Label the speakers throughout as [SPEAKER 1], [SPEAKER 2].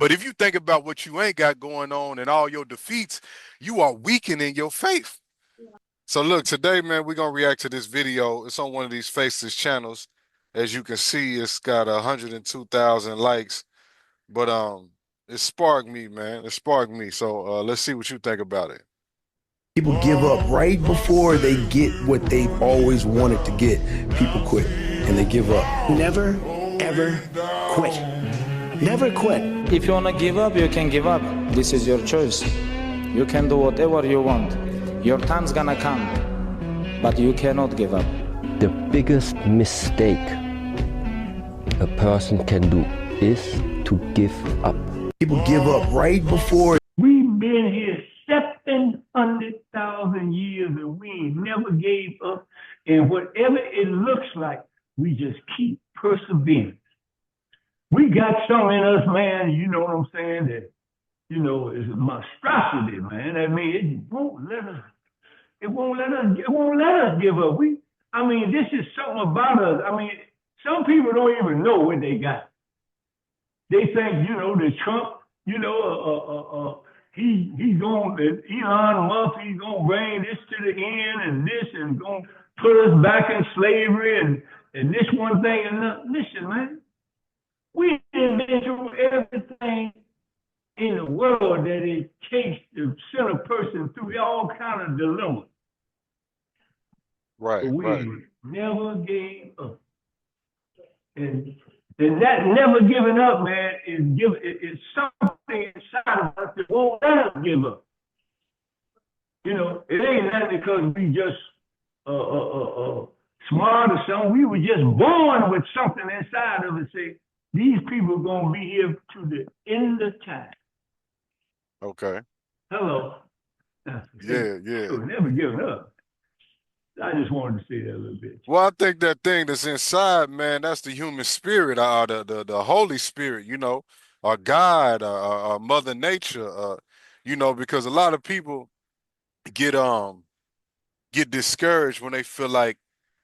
[SPEAKER 1] But if you think about what you ain't got going on and all your defeats, you are weakening your faith. So look, today, man, we're gonna react to this video. It's on one of these Faceless channels. As you can see, it's got 102,000 likes. But it sparked me, man. It sparked me. So let's see what you think about it.
[SPEAKER 2] People give up right before they get what they've always wanted to get. People quit and they give up.
[SPEAKER 3] Never, ever quit. Never quit.
[SPEAKER 4] If you want to give up, you can give up. This is your choice. You can do whatever you want. Your time's gonna come, but you cannot give up.
[SPEAKER 5] The biggest mistake a person can do is to give up.
[SPEAKER 2] People give up right before.
[SPEAKER 6] We've been here 700,000 years and we ain't never gave up. And whatever it looks like, we just keep persevering. We got some in us, man, you know what I'm saying, that, you know, is a monstrosity, man. I mean, it won't let us give up. I mean, this is something about us. I mean, some people don't even know what they got. They think, you know, that Trump, you know, he's going, Elon Musk, he's going to bring this to the end and this and going to put us back in slavery and this one thing and that. Listen, man, we done been through everything in the world that it takes to send a person through all kind of dilemmas.
[SPEAKER 1] Right,
[SPEAKER 6] but we
[SPEAKER 1] right.
[SPEAKER 6] never gave up. And that never giving up, man, is something inside of us that won't let us give up. You know, it ain't that because we just smart or something. We were just born with something inside of us. Say, these people are gonna be here to the end of time.
[SPEAKER 1] Okay.
[SPEAKER 6] Hello.
[SPEAKER 1] Yeah.
[SPEAKER 6] We're never giving up. I just wanted to say that a little bit.
[SPEAKER 1] Well, I think that thing that's inside, man, that's the human spirit, the Holy Spirit, you know, or God, or Mother Nature, you know, because a lot of people get discouraged when they feel like,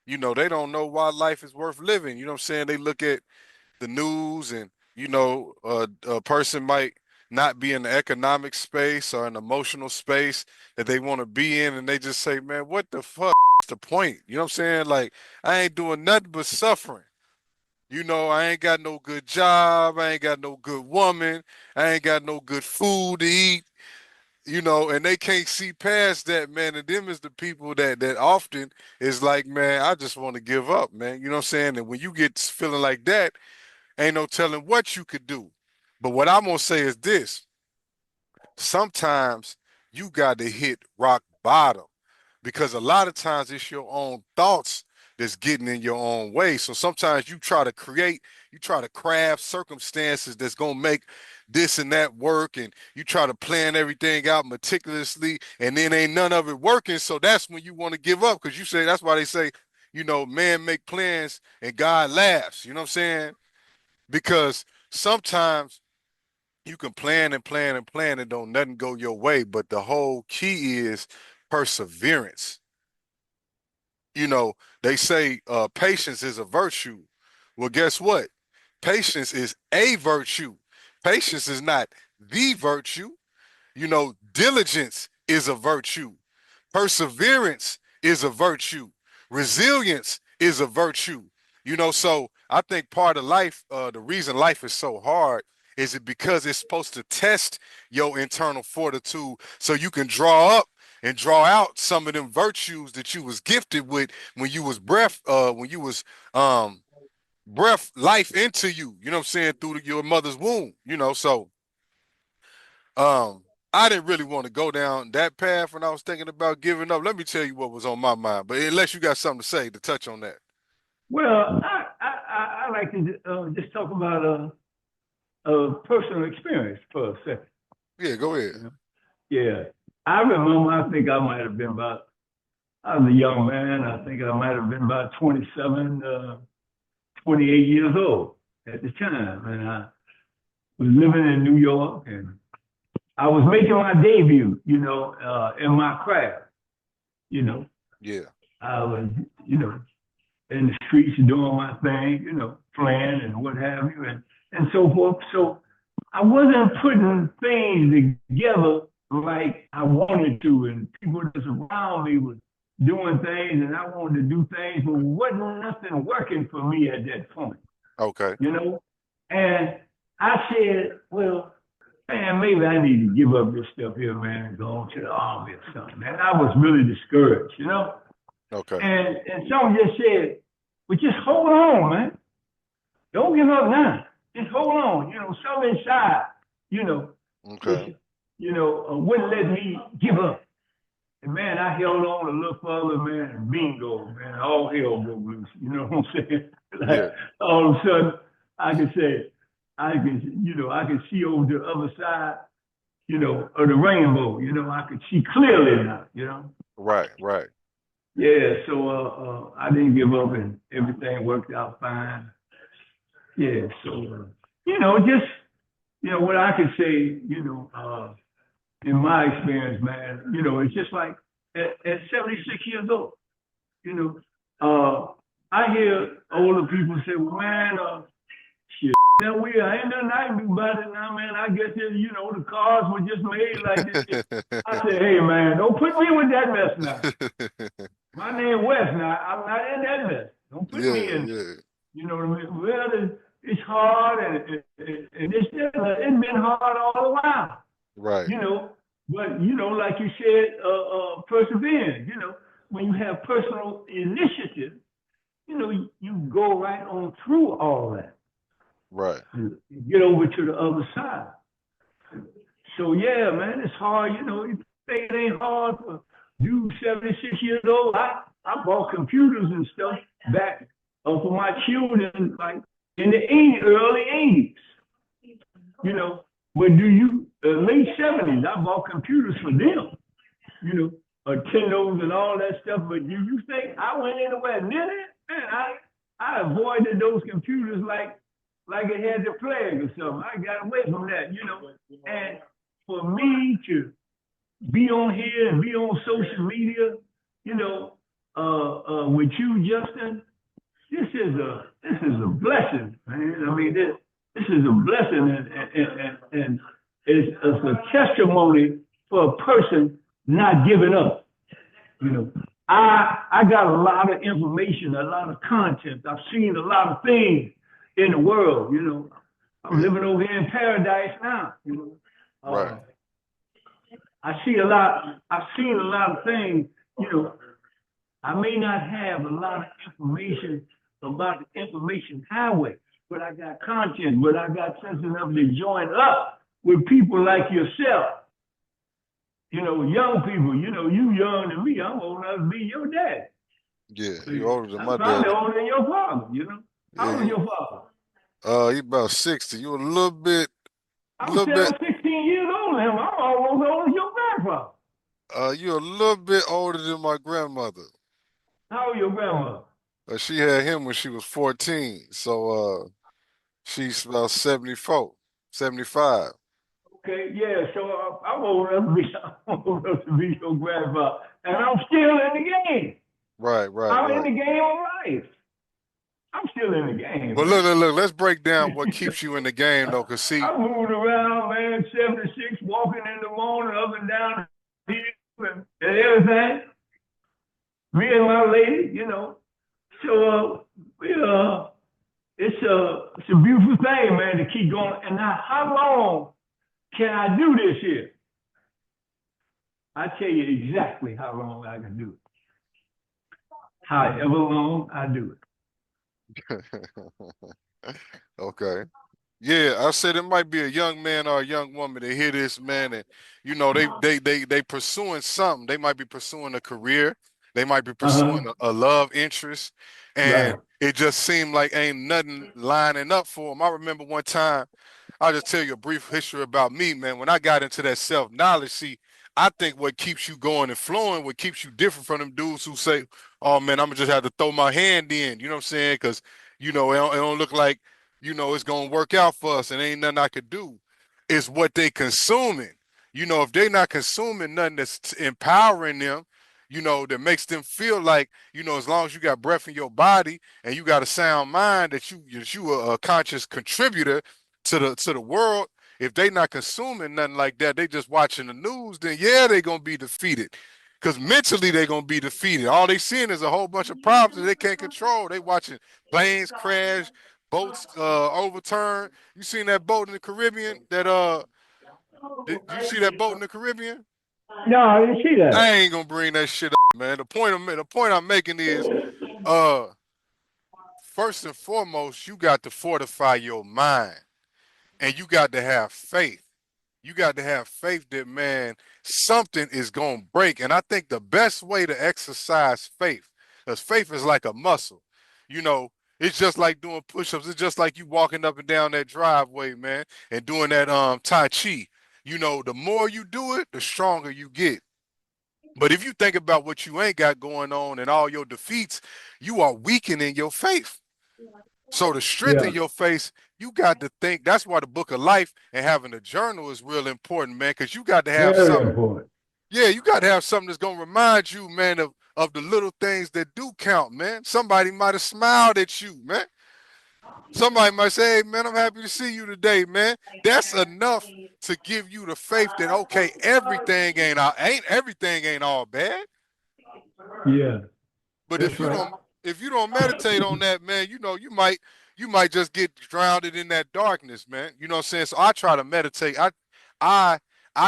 [SPEAKER 1] you know, they don't know why life is worth living. You know what I'm saying? They look at the news and, you know, a person might not be in the economic space or an emotional space that they want to be in, and they just say, man, what the fuck is the point? You know what I'm saying? Like, I ain't doing nothing but suffering. You know, I ain't got no good job. I ain't got no good woman. I ain't got no good food to eat. You know, and they can't see past that, man. And them is the people that often is like, man, I just want to give up, man. You know what I'm saying? And when you get feeling like that, ain't no telling what you could do. But what I'm gonna say is this: sometimes you got to hit rock bottom because a lot of times it's your own thoughts that's getting in your own way. So sometimes you try to craft circumstances that's gonna make this and that work, and you try to plan everything out meticulously, and then ain't none of it working. So that's when you want to give up because you say that's why they say, you know, man make plans and God laughs. You know what I'm saying? Because sometimes you can plan and plan and plan and don't nothing go your way, but the whole key is perseverance. You know, they say patience is a virtue. Well, guess what? Patience is a virtue. Patience is not the virtue. You know, diligence is a virtue. Perseverance is a virtue. Resilience is a virtue. You know, so I think part of life, the reason life is so hard is it because it's supposed to test your internal fortitude so you can draw up and draw out some of them virtues that you was gifted with when you was breath life into you, you know what I'm saying, through your mother's womb, you know. So um I didn't really want to go down that path when I was thinking about giving up. Let me tell you what was on my mind, but unless you got something to say to touch on that.
[SPEAKER 6] Well, I like to just talk about a personal experience for a second.
[SPEAKER 1] Yeah, go ahead.
[SPEAKER 6] Yeah, I remember. I think I might have been about. I was a young man. I think I might have been about 27, 28 years old at the time, and I was living in New York, and I was making my debut, you know, in my craft, you know.
[SPEAKER 1] Yeah.
[SPEAKER 6] I was, you know, in the streets doing my thing, you know, playing and what have you, and so forth. So I wasn't putting things together like I wanted to, and people that's around me was doing things, and I wanted to do things, but wasn't nothing working for me at that point,
[SPEAKER 1] Okay.
[SPEAKER 6] you know. And I said, well, man, maybe I need to give up this stuff here, man, and go on to the army or something. Man, I was really discouraged, you know.
[SPEAKER 1] Okay.
[SPEAKER 6] And someone just said, well, just hold on, man. Don't give up now. Just hold on. You know, something inside, you know,
[SPEAKER 1] Okay.
[SPEAKER 6] wouldn't let me give up. And man, I held on a little further, man, and bingo, man, all hell broke loose. You know what I'm saying? Like
[SPEAKER 1] Yeah.
[SPEAKER 6] all of a sudden, I can see over the other side, you know, of the rainbow. You know, I could see clearly now. You know.
[SPEAKER 1] Right. Right.
[SPEAKER 6] Yeah. So I didn't give up, and everything worked out fine. Yeah. So just what I could say, in my experience, man, it's just like at 76 years old, I hear older people say, well, man, shit, that we ain't nothing I can do about it now, man. I guess that, the cars were just made like this. I said, hey, man, don't put me with that mess now. My name Wes now. I'm not in that mess. Don't put me in.
[SPEAKER 1] Yeah.
[SPEAKER 6] You know what I mean? Well, it's hard, and it's been hard all the while.
[SPEAKER 1] Right.
[SPEAKER 6] But like you said, persevering. When you have personal initiative, you go right on through all that.
[SPEAKER 1] Right.
[SPEAKER 6] You get over to the other side. So yeah, man, it's hard. You think it ain't hard for you 76 years old. I bought computers and stuff back for my children, like in the early 80s. But late 70s, I bought computers for them, Nintendos and all that stuff. But you think I went anywhere near that? Man, I avoided those computers like it had the plague or something. I got away from that, And for me to be on here and be on social media, with you, Justin, this is a blessing, man. I mean, this is a blessing, and it's a testimony for a person not giving up. I got a lot of information, a lot of content. I've seen a lot of things in the world. I'm living over here in paradise now.
[SPEAKER 1] Right.
[SPEAKER 6] I've seen a lot of things. I may not have a lot of information about the information highway, but I got content, but I got sense enough to join up with people like yourself. Young people, you young than me. I'm old enough to be your dad.
[SPEAKER 1] Yeah, you're older than my
[SPEAKER 6] I'm probably
[SPEAKER 1] dad.
[SPEAKER 6] older than your father, How old is your father?
[SPEAKER 1] He about 60. You a little bit.
[SPEAKER 6] I'm 16 years older than him. I'm almost older than your grandfather.
[SPEAKER 1] You're a little bit older than my grandmother.
[SPEAKER 6] How old your grandmother?
[SPEAKER 1] She had him when she was 14. So she's about 74, 75.
[SPEAKER 6] Okay, yeah. So I'm old enough to be your grandfather, and I'm still in the game.
[SPEAKER 1] Right.
[SPEAKER 6] I'm in the game of life. I'm still in the game.
[SPEAKER 1] Well, look. Let's break down what keeps you in the game, though. Cause see,
[SPEAKER 6] I moved around, man. 76, walking in the morning, up and down the hill and everything. Me and my lady, So it's a beautiful thing, man, to keep going. And now, how long can I do this here? I tell you exactly how long I can do it. However long I do it.
[SPEAKER 1] Okay. Yeah, I said it might be a young man or a young woman to hear this, man, and they pursuing something. They might be pursuing a career. They might be pursuing a love interest, and it just seemed like ain't nothing lining up for them. I remember one time, I'll just tell you a brief history about me, man. When I got into that self-knowledge, see, I think what keeps you going and flowing, what keeps you different from them dudes who say, oh, man, I'm going to just have to throw my hand in, you know what I'm saying? Because, it don't look like, it's going to work out for us and ain't nothing I could do. It's what they consuming. If they not consuming nothing that's empowering them, that makes them feel like, as long as you got breath in your body and you got a sound mind, that you are a conscious contributor to the world, if they not consuming nothing like that, they just watching the news, then yeah, they gonna be defeated. Because mentally they gonna be defeated. All they seeing is a whole bunch of problems that they can't control. They watching planes crash, boats overturn. You seen that boat in the Caribbean? Did you see that boat in the Caribbean?
[SPEAKER 6] No, I didn't see that.
[SPEAKER 1] I ain't gonna bring that shit up, man. The point I'm making is, first and foremost, you got to fortify your mind, and you got to have faith. You got to have faith that, man, something is gonna break. And I think the best way to exercise faith, because faith is like a muscle, you know. It's just like doing push-ups. It's just like you walking up and down that driveway, man, and doing that Tai Chi. You know, the more you do it, the stronger you get. But if you think about what you ain't got going on and all your defeats, you are weakening your faith. So to strengthen your faith, you got to think. That's why the book of life and having a journal is real important, man, because you got to have something. Yeah, you got to have something that's going to remind you, man, of the little things that do count, man. Somebody might have smiled at you, man. Somebody might say, hey, man, I'm happy to see you today, man. That's enough to give you the faith that, okay, everything ain't all bad.
[SPEAKER 6] Yeah.
[SPEAKER 1] But if you don't meditate on that, man, you know, you might just get drowned in that darkness, man. You know what I'm saying? So I try to meditate. I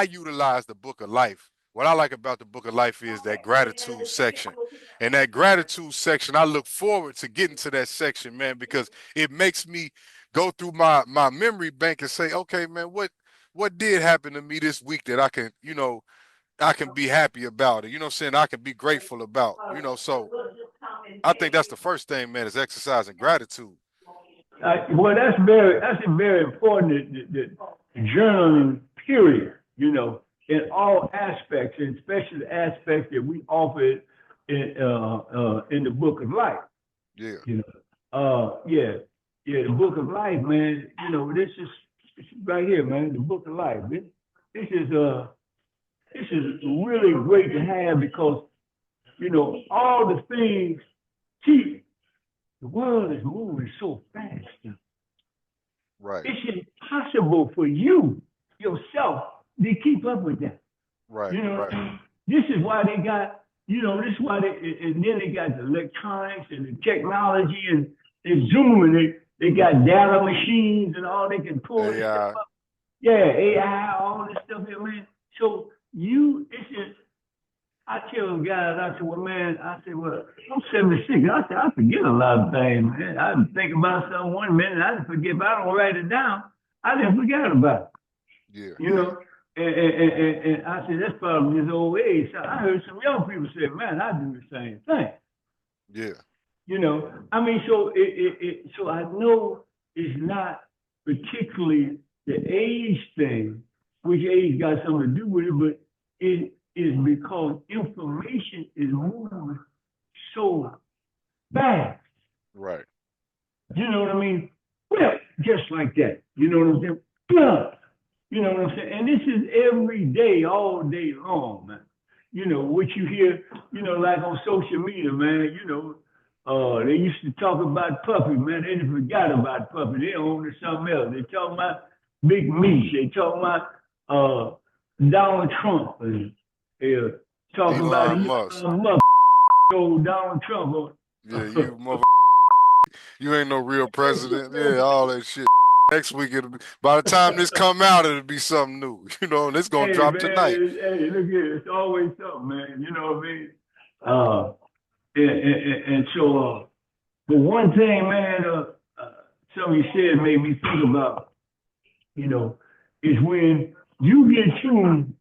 [SPEAKER 1] utilize the book of life. What I like about the book of life is that gratitude section. And that gratitude section, I look forward to getting to that section, man, because it makes me go through my memory bank and say, okay, man, what did happen to me this week that I can, you know, I can be happy about it. You know what I'm saying? I can be grateful about, you know. So I think that's the first thing, man, is exercising gratitude.
[SPEAKER 6] Well, that's very important, the journaling period, you know, in all aspects, and especially the aspects that we offer in the book of life.
[SPEAKER 1] Yeah.
[SPEAKER 6] You know, the book of life, man. You know, this is right here, man. The book of life. This is really great to have because, you know, all the things. See, the world is moving so fast.
[SPEAKER 1] Right.
[SPEAKER 6] It's impossible for you yourself to keep up with that.
[SPEAKER 1] Right.
[SPEAKER 6] You know,
[SPEAKER 1] right.
[SPEAKER 6] This is why they got, you know, this is why and then they got the electronics and the technology and they're zooming. They got data machines and all they can pull. This stuff up. Yeah, AI, all this stuff here, man. So I tell guys, I said, well, man, well, I'm 76. I said, I forget a lot of things, man. I think about something 1 minute, I forget, but I don't write it down. I didn't forget about it.
[SPEAKER 1] Yeah.
[SPEAKER 6] You know, and I said, that's probably his old age. So I heard some young people say, man, I do the same thing.
[SPEAKER 1] Yeah.
[SPEAKER 6] You know, I mean, so so I know it's not particularly the age thing, which age got something to do with it, but it is because information is moving so fast.
[SPEAKER 1] Right.
[SPEAKER 6] You know what I mean? Well, just like that. You know what I'm saying? Yeah. You know what I'm saying? And this is every day, all day long, man. You know, what you hear, you know, like on social media, man, you know, they used to talk about Puffy, man. They forgot about Puffy. They own something else. They talking about Big Meech. They talking about Donald Trump. And talking
[SPEAKER 1] Elon
[SPEAKER 6] about
[SPEAKER 1] Musk.
[SPEAKER 6] Donald Trump.
[SPEAKER 1] Yeah, you mother. You ain't no real president. Yeah, all that shit. Next week, by the time this come out, it'll be something new. You know, and it's gonna drop
[SPEAKER 6] man,
[SPEAKER 1] tonight.
[SPEAKER 6] Hey, look here, it's always something, man. You know what I mean? And so, but one thing, man, something you said made me think about, you know, is when you get tuned.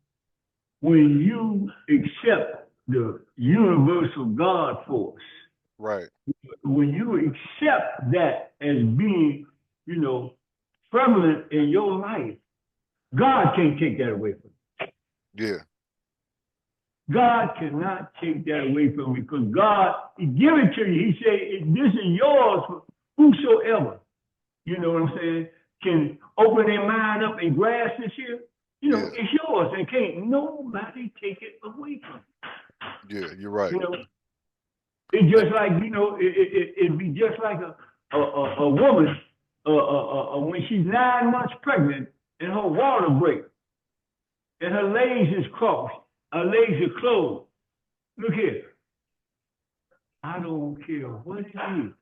[SPEAKER 6] When you accept the universal God force,
[SPEAKER 1] right? When
[SPEAKER 6] you accept that as being, you know, prevalent in your life, God can't take that away from you.
[SPEAKER 1] Yeah.
[SPEAKER 6] God cannot take that away from you because God, He give it to you. He said, this is yours for whosoever, you know what I'm saying, can open their mind up and grasp this here. You know, it's yours and can't nobody take it away from you.
[SPEAKER 1] Yeah, you're right.
[SPEAKER 6] You know, it's just like, you know, it'd be just like a woman when she's 9 months pregnant and her water breaks, and her legs is crossed, her legs are closed. Look here. I don't care what it is.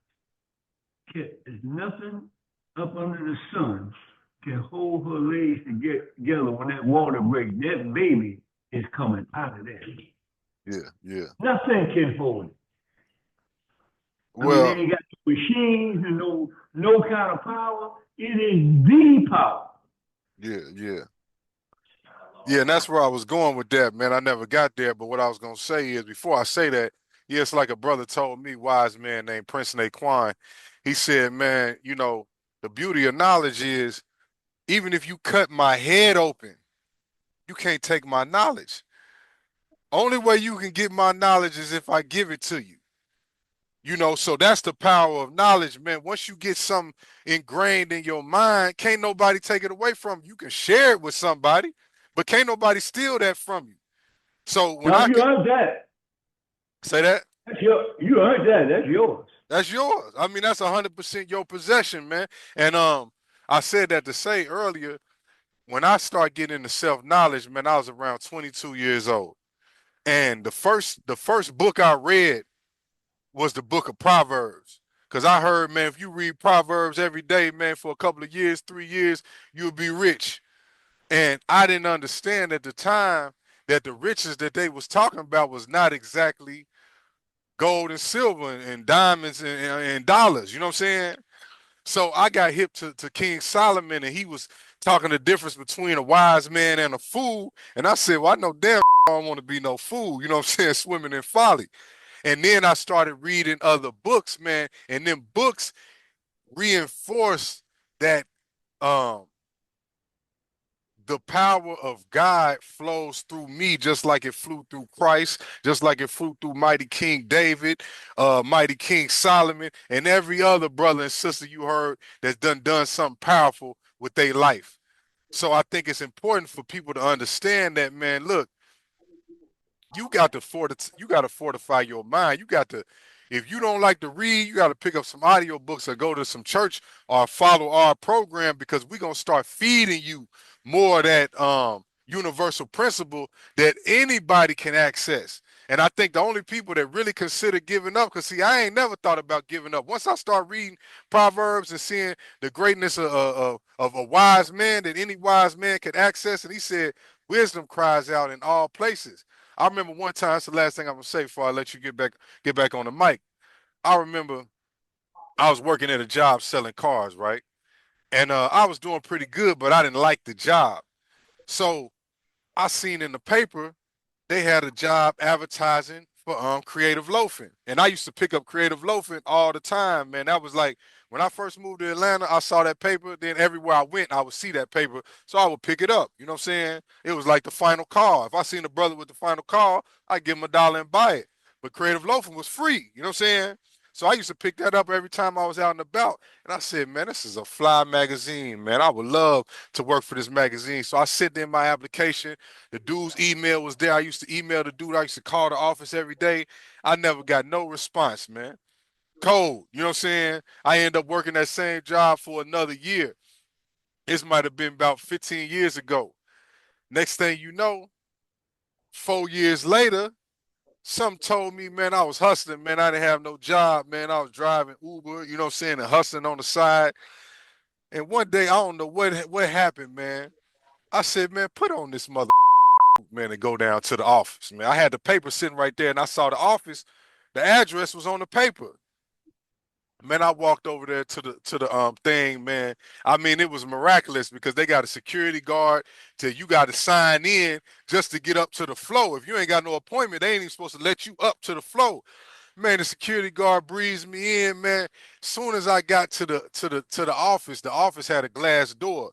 [SPEAKER 6] There's nothing up under the sun can hold her legs together when that water breaks. That baby is coming out of there.
[SPEAKER 1] Yeah.
[SPEAKER 6] Nothing can hold it.
[SPEAKER 1] Well,
[SPEAKER 6] they ain't got no machines and no kind of power. It is the power.
[SPEAKER 1] Yeah, and that's where I was going with that, man. I never got there, but what I was gonna say is before I say that, yeah, it's like a brother told me, wise man named Prince Naquan. He said, man, you know, the beauty of knowledge is even if you cut my head open, you can't take my knowledge. Only way you can get my knowledge is if I give it to you. You know, so that's the power of knowledge, man. Once you get something ingrained in your mind, can't nobody take it away from you. You can share it with somebody, but can't nobody steal that from you. So when
[SPEAKER 6] now, you earned that.
[SPEAKER 1] Say that?
[SPEAKER 6] You earned that. That's yours.
[SPEAKER 1] That's yours. I mean, that's 100% your possession, man. And I said that to say earlier, when I started getting into self-knowledge, man, I was around 22 years old. And the first book I read was the book of Proverbs. Because I heard, man, if you read Proverbs every day, man, for a couple of years, 3 years, you'll be rich. And I didn't understand at the time that the riches that they was talking about was not exactly gold and silver and diamonds and dollars. You know what I'm saying? So I got hip to King Solomon, and he was talking the difference between a wise man and a fool. And I said, well, I know damn I don't want to be no fool. You know what I'm saying? Swimming in folly. And then I started reading other books, man, and them books reinforce that the power of God flows through me just like it flew through Christ, just like it flew through mighty King David, mighty King Solomon, and every other brother and sister you heard that's done something powerful with their life. So I think it's important for people to understand that, man, look, you got to fortify your mind. You got to, if you don't like to read, you got to pick up some audio books or go to some church or follow our program, because we're going to start feeding you more of that universal principle that anybody can access. And I think the only people that really consider giving up, because see, I ain't never thought about giving up. Once I start reading Proverbs and seeing the greatness of a wise man that any wise man could access, and he said, wisdom cries out in all places. I remember one time, that's the last thing I'm gonna say before I let you get back on the mic. I remember I was working at a job selling cars, right? And I was doing pretty good, but I didn't like the job. So I seen in the paper they had a job advertising for Creative Loafing. And I used to pick up Creative Loafing all the time, man. That was like when I first moved to Atlanta, I saw that paper. Then everywhere I went, I would see that paper. So I would pick it up. You know what I'm saying? It was like the final call. If I seen a brother with the final call, I'd give him $1 and buy it. But Creative Loafing was free. You know what I'm saying? So I used to pick that up every time I was out and about. And I said, man, this is a fly magazine, man. I would love to work for this magazine. So I sent in my application. The dude's email was there. I used to email the dude. I used to call the office every day. I never got no response, man. Cold, you know what I'm saying? I ended up working that same job for another year. This might have been about 15 years ago. Next thing you know, 4 years later, some told me, man, I was hustling, man. I didn't have no job, man. I was driving Uber, you know what I'm saying, and hustling on the side. And one day, I don't know what happened, man. I said, man, put on this mother, man, and go down to the office, man. I had the paper sitting right there, and I saw the office. The address was on the paper. Man, I walked over there to the thing, man. I mean, it was miraculous because they got a security guard till you got to sign in just to get up to the floor. If you ain't got no appointment, they ain't even supposed to let you up to the floor. Man, the security guard breezed me in, man. Soon as I got to the office had a glass door.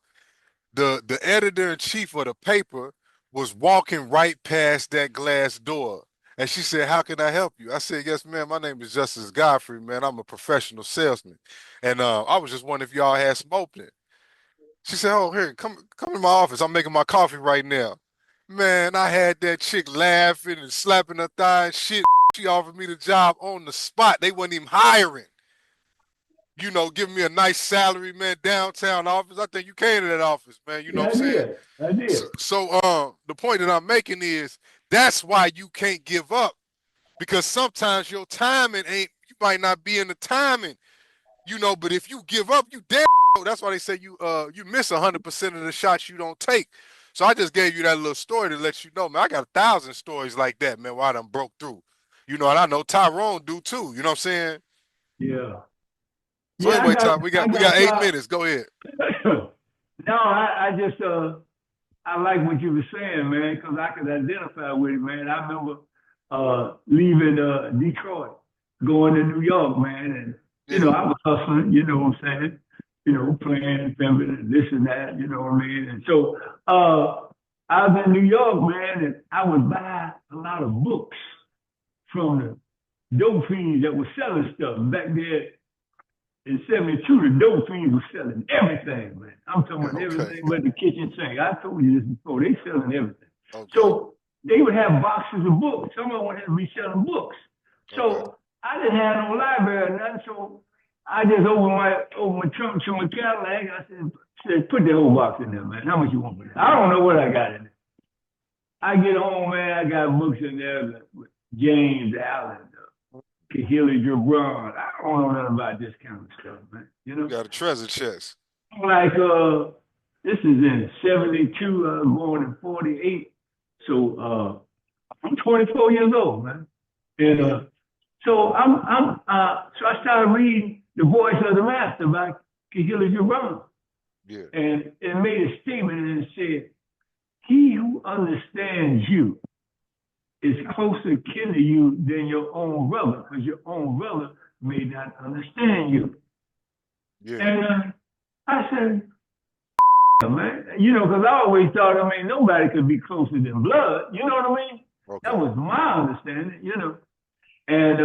[SPEAKER 1] The editor-in-chief of the paper was walking right past that glass door. And she said, how can I help you? I said, yes, ma'am. My name is Justice Godfrey, man. I'm a professional salesman. And I was just wondering if y'all had some opening. She said, oh, here, come to my office. I'm making my coffee right now. Man, I had that chick laughing and slapping her thigh and shit. She offered me the job on the spot. They wasn't even hiring. you know, giving me a nice salary, man, downtown office. I think you came to that office, man. You know
[SPEAKER 6] Yeah,
[SPEAKER 1] what I'm saying?
[SPEAKER 6] I did.
[SPEAKER 1] The point that I'm making is that's why you can't give up, because sometimes your timing ain't, you might not be in the timing, you know, but if you give up, you damn. That's why they say you miss 100% of the shots you don't take. So I just gave you that little story to let you know, man. I got 1,000 stories like that, man, where I done broke through. You know, and I know Tyrone do too. You know what I'm saying?
[SPEAKER 6] Yeah.
[SPEAKER 1] So
[SPEAKER 6] Yeah,
[SPEAKER 1] anyway, Tom, we got 8
[SPEAKER 6] tried.
[SPEAKER 1] minutes. Go ahead.
[SPEAKER 6] No, I just I like what you were saying, man, because I could identify with it, man. I remember leaving Detroit, going to New York, man, and you know, I was hustling, you know what I'm saying? You know, playing, pimping, this and that, you know what I mean? And so I was in New York, man, and I would buy a lot of books from the dope fiends that were selling stuff back there in 72. The dope fiends were selling everything, man. I'm talking about everything but the kitchen sink. I told you this before. They selling everything. So they would have boxes of books. Some of them would have to be selling books. So I didn't have no library or nothing. So I just opened my trunk to my Cadillac. I said, put the whole box in there, man. How much you want for that? I don't know what I got in there. I get home, man. I got books in there with James Allen, Kahili Gibran. I don't know nothing about this kind of stuff, man. You know,
[SPEAKER 1] got a treasure chest.
[SPEAKER 6] Like this is in 72. I was born in 48, so I'm 24 years old, man. And so so I started reading The Voice of the Master by Kahili Gibran.
[SPEAKER 1] Yeah. And
[SPEAKER 6] it made a statement and it said, "He who understands you is closer kin to you than your own brother, because your own brother may not understand you."
[SPEAKER 1] Yeah.
[SPEAKER 6] And I said, man, you know, because I always thought, I mean, nobody could be closer than blood. You know what I mean?
[SPEAKER 1] Okay.
[SPEAKER 6] That was my understanding, you know. And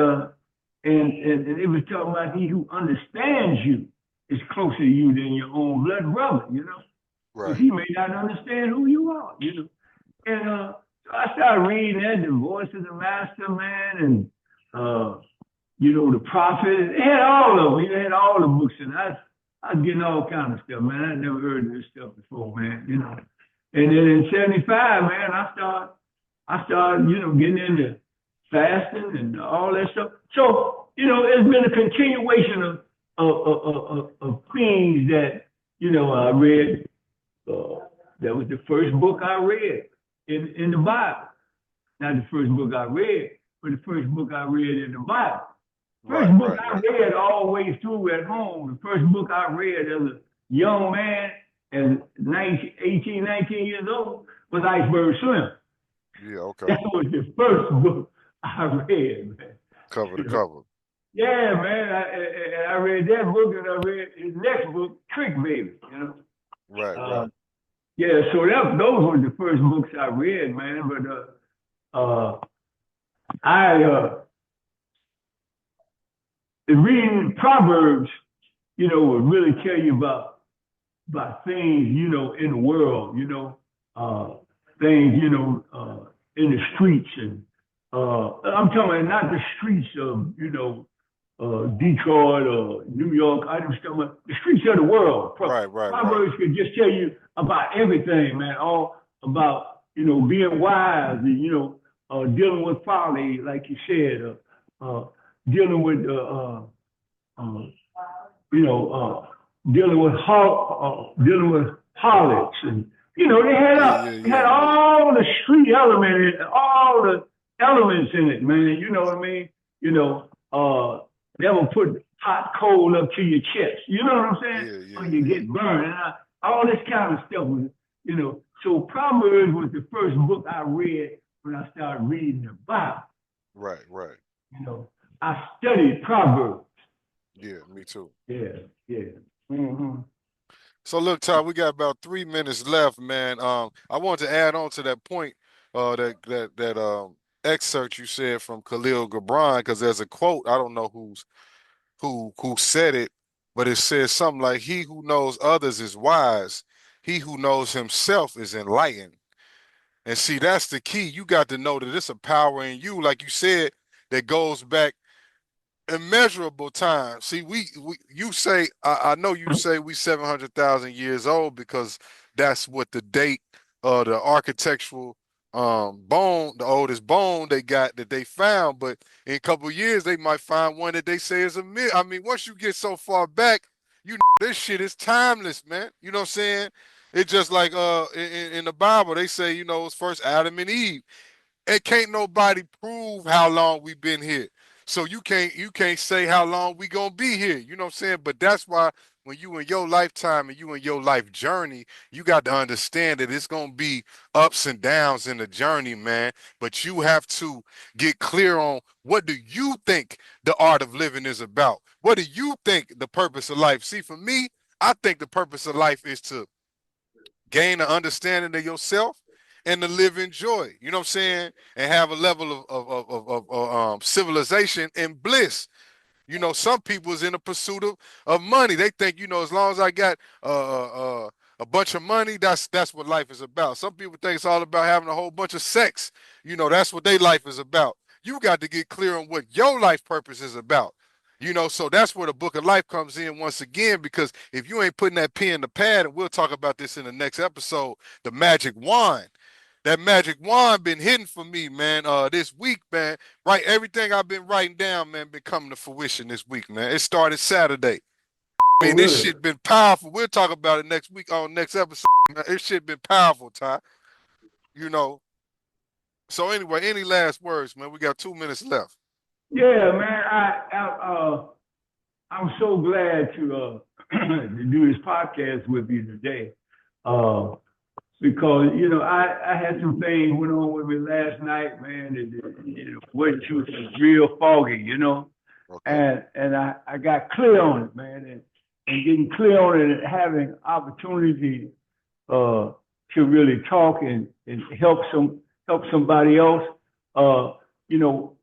[SPEAKER 6] it was talking about he who understands you is closer to you than your own blood brother, you know.
[SPEAKER 1] Right.
[SPEAKER 6] He may not understand who you are, you know. And so I started reading that, The Voice of the Master, man, and you know, The Prophet. It had all of them. It had all the books, and I was getting all kind of stuff, man. I never heard of this stuff before, man, you know. And then in 75, man, I started, you know, getting into fasting and all that stuff. So, you know, it's been a continuation of things that, you know, I read. That was the first book I read in the Bible. Not the first book I read, but the first book I read in the Bible. First book I read all the way through at home. The first book I read as a young man, as 18, 19 years old, was Iceberg Slim.
[SPEAKER 1] Yeah, okay.
[SPEAKER 6] That was the first book I read, man.
[SPEAKER 1] Cover to cover.
[SPEAKER 6] Yeah, man. I read that book, and I read his next book, Trick Baby, you know.
[SPEAKER 1] Right.
[SPEAKER 6] Yeah, so those were the first books I read, man. But reading Proverbs, you know, would really tell you about things, you know, in the world, you know, things, you know, in the streets, and I'm talking about not the streets of, you know, Detroit or New York. I'm talking about the streets of the world. Proverbs could just tell you about everything, man. All about, you know, being wise and, you know, dealing with folly, like you said, dealing with, you know, dealing with harlots, and you know, they had all the street element, all the elements in it, man. You know what I mean? You know, never put hot coal up to your chest. You know what I'm saying? Or you get burned. And all this kind of stuff was, you know. So Proverbs was the first book I read when I started reading the Bible.
[SPEAKER 1] Right.
[SPEAKER 6] You know, I studied Proverbs.
[SPEAKER 1] Yeah, me too.
[SPEAKER 6] Yeah. Mm-hmm.
[SPEAKER 1] So look, Todd, we got about 3 minutes left, man. I wanted to add on to that point, that excerpt you said from Khalil Gibran, because there's a quote. I don't know who said it, but it says something like, "He who knows others is wise. He who knows himself is enlightened." And see, that's the key. You got to know that it's a power in you, like you said, that goes back immeasurable time. See, you say, I know you say we 700,000 years old because that's what the date of the architectural bone, the oldest bone they got that they found. But in a couple of years, they might find one that they say is a myth. I mean, once you get so far back, you know, this shit is timeless, man. You know what I'm saying? It's just like in the Bible, they say, you know, it's first Adam and Eve. It can't nobody prove how long we've been here. So you can't say how long we gonna be here. You know what I'm saying? But that's why when you in your lifetime and you in your life journey, you got to understand that it's gonna be ups and downs in the journey, man. But you have to get clear on what do you think the art of living is about? What do you think the purpose of life? See, for me, I think the purpose of life is to gain an understanding of yourself and to live in joy, you know what I'm saying? And have a level of civilization and bliss. You know, some people is in a pursuit of money. They think, you know, as long as I got a bunch of money, that's what life is about. Some people think it's all about having a whole bunch of sex. You know, that's what their life is about. You got to get clear on what your life purpose is about. You know, so that's where the book of life comes in once again, because if you ain't putting that pen to pad, and we'll talk about this in the next episode, the magic wand. That magic wand been hidden for me, man. This week, man. Right, everything I've been writing down, man, been coming to fruition this week, man. It started Saturday. I mean, this shit been powerful. We'll talk about it next week on next episode, man. This shit been powerful, Ty. You know. So anyway, any last words, man? We got 2 minutes left.
[SPEAKER 6] Yeah, man. I'm so glad to to do this podcast with you today. Because, you know, I had some things went on with me last night, man. It wasn't too, it was real foggy, you know. Okay. And I got clear on it, man. And getting clear on it and having opportunity to really talk and help somebody else. You know,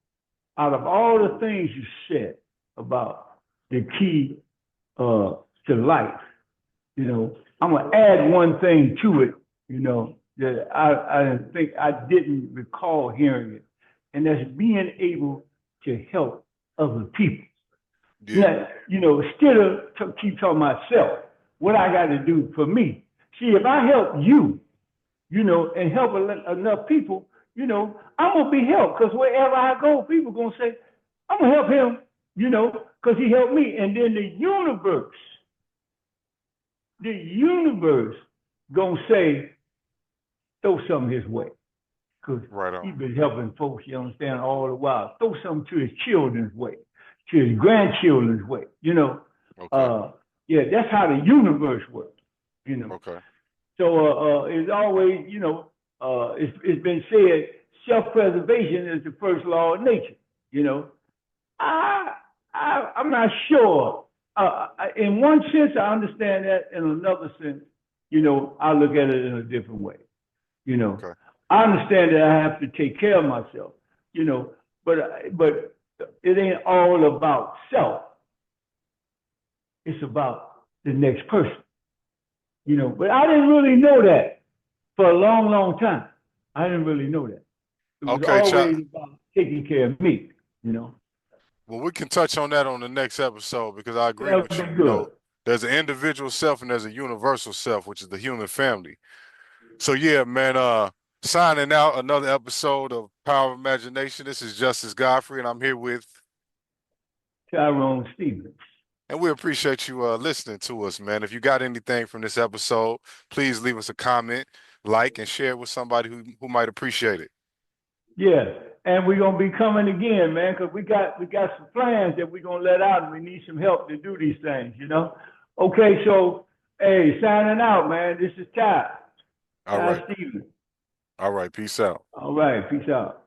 [SPEAKER 6] out of all the things you said about the key to life, you know, I'm gonna add one thing to it, you know, that I think I didn't recall hearing it, and that's being able to help other people. Yeah. Now, you know, instead of keep talking myself, what I got to do for me. See, if I help you, you know, and help enough people, you know, I'm gonna be helped, because wherever I go, people gonna say, I'm gonna help him, you know, because he helped me. And then the universe gonna say, throw something his way, because he's been helping folks, you understand, all the while. Throw something to his children's way, to his grandchildren's way, you know. Okay. Yeah, that's how the universe works, you know. Okay. So it's always, you know, it's been said, self-preservation is the first law of nature, you know. I'm not sure. In one sense, I understand that. In another sense, you know, I look at it in a different way. You know, okay. I understand that I have to take care of myself, you know, but it ain't all about self. It's about the next person, you know. But I didn't really know that for a long, long time. I didn't really know that. It was always about taking care of me, you know.
[SPEAKER 1] Well, we can touch on that on the next episode, because I agree with you. You know, there's an individual self and there's a universal self, which is the human family. So yeah, man, signing out another episode of Power of Imagination. This is Justice Godfrey, and I'm here with
[SPEAKER 6] Tyrone Stevens.
[SPEAKER 1] And we appreciate you listening to us, man. If you got anything from this episode, please leave us a comment, like, and share it with somebody who might appreciate it.
[SPEAKER 6] Yeah, and we're gonna be coming again, man, because we got some plans that we're gonna let out, and we need some help to do these things, you know. Okay, so hey, signing out, man. This is Ty.
[SPEAKER 1] All right. Stevens. All right, peace out.
[SPEAKER 6] All right, peace out.